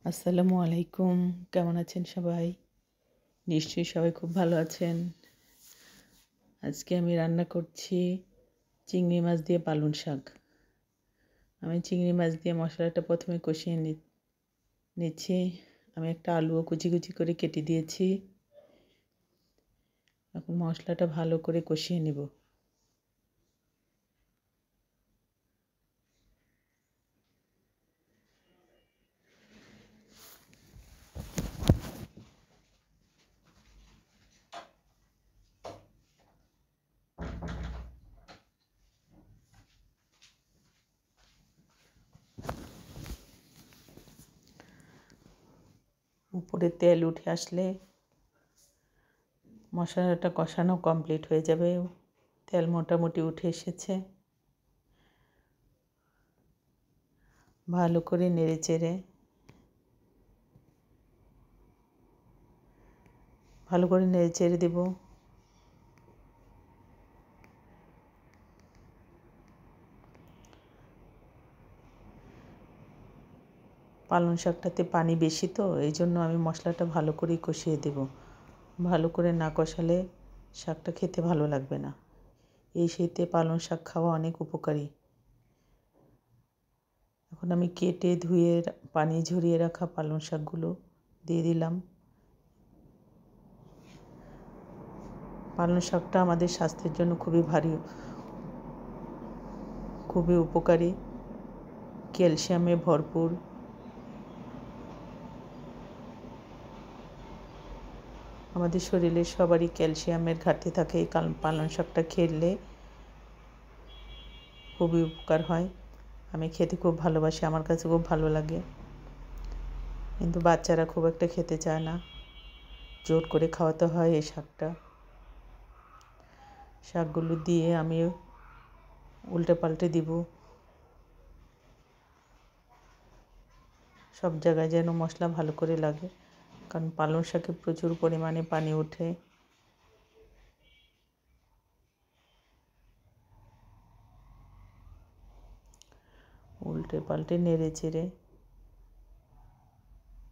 আসসালামু আলাইকুম। কেমন আছেন সবাই? নিশ্চয়ই সবাই খুব ভালো আছেন। আজকে আমি রান্না করছি চিংড়ি মাছ দিয়ে পালং শাক। আমি চিংড়ি মাছ দিয়ে মশলাটা প্রথমে কষিয়ে নিচ্ছি। আমি একটা আলুও কুচি কুচি করে কেটে দিয়েছি। এখন মশলাটা ভালো করে কষিয়ে নেব। উপরে তেল উঠে আসলে মশলাটা কষানো কমপ্লিট হয়ে যাবে। তেল মোটামুটি উঠে এসেছে। ভালো করে নেড়েচেড়ে দেব। পালং শাকটাতে পানি বেশি, তো এই জন্য আমি মশলাটা ভালো করেই কষিয়ে দেব। ভালো করে না কষালে শাকটা খেতে ভালো লাগবে না। এই শীতে পালং শাক খাওয়া অনেক উপকারী। এখন আমি কেটে ধুয়ে পানি ঝরিয়ে রাখা পালং শাকগুলো দিয়ে দিলাম। পালং শাকটা আমাদের স্বাস্থ্যের জন্য খুবই উপকারী, ক্যালসিয়ামে ভরপুর। আমাদের শরীরে সবারই ক্যালসিয়ামের ঘাটতি থাকে। এই পালং শাকটা খেলে খুবই উপকার হয়। আমি খেতে খুব ভালোবাসি, আমার কাছে খুব ভালো লাগে, কিন্তু বাচ্চারা খুব একটা খেতে চায় না। জোর করে খাওয়াতে হয় এই শাকগুলো দিয়ে আমি উল্টে পাল্টে দিব। সব জায়গায় যেন মশলা ভালো করে লাগে, কারণ পালং শাকে প্রচুর পরিমাণে পানি ওঠে। উল্টে পাল্টে নেড়ে চেড়ে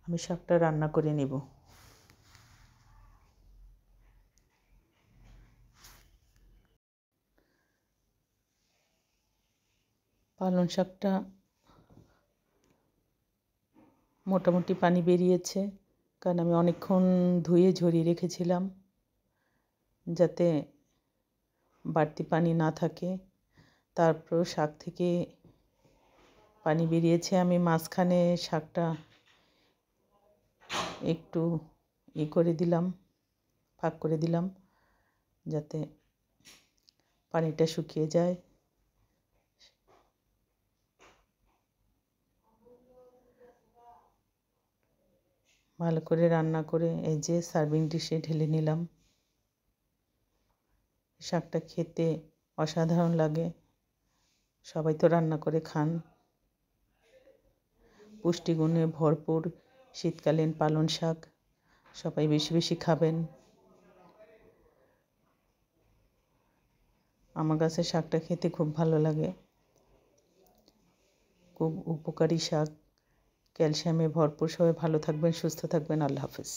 আমি শাকটা রান্না করে নেব। পালং শাকটা মোটামুটি পানি বেরিয়েছে, কারণ আমি অনেকক্ষণ ধুয়ে ঝরিয়ে রেখেছিলাম যাতে বাড়তি পানি না থাকে। তারপর শাক থেকে পানি বেরিয়েছে। আমি মাঝখানে শাকটা একটু করে দিলাম, ফাঁক করে দিলাম, যাতে পানিটা শুকিয়ে যায়। ভালো করে রান্না করে এই যে সার্ভিং ডিশে ঢেলে নিলাম। শাকটা খেতে অসাধারণ লাগে। সবাই তো রান্না করে খান। পুষ্টিগুণে ভরপুর শীতকালীন পালং শাক। সবাই বেশি বেশি খাবেন। আমার কাছে শাকটা খেতে খুব ভালো লাগে। খুব উপকারী শাক, ক্যালসিয়ামে ভরপুর। সবাই ভালো থাকবেন, সুস্থ থাকবেন। আল্লাহ হাফেজ।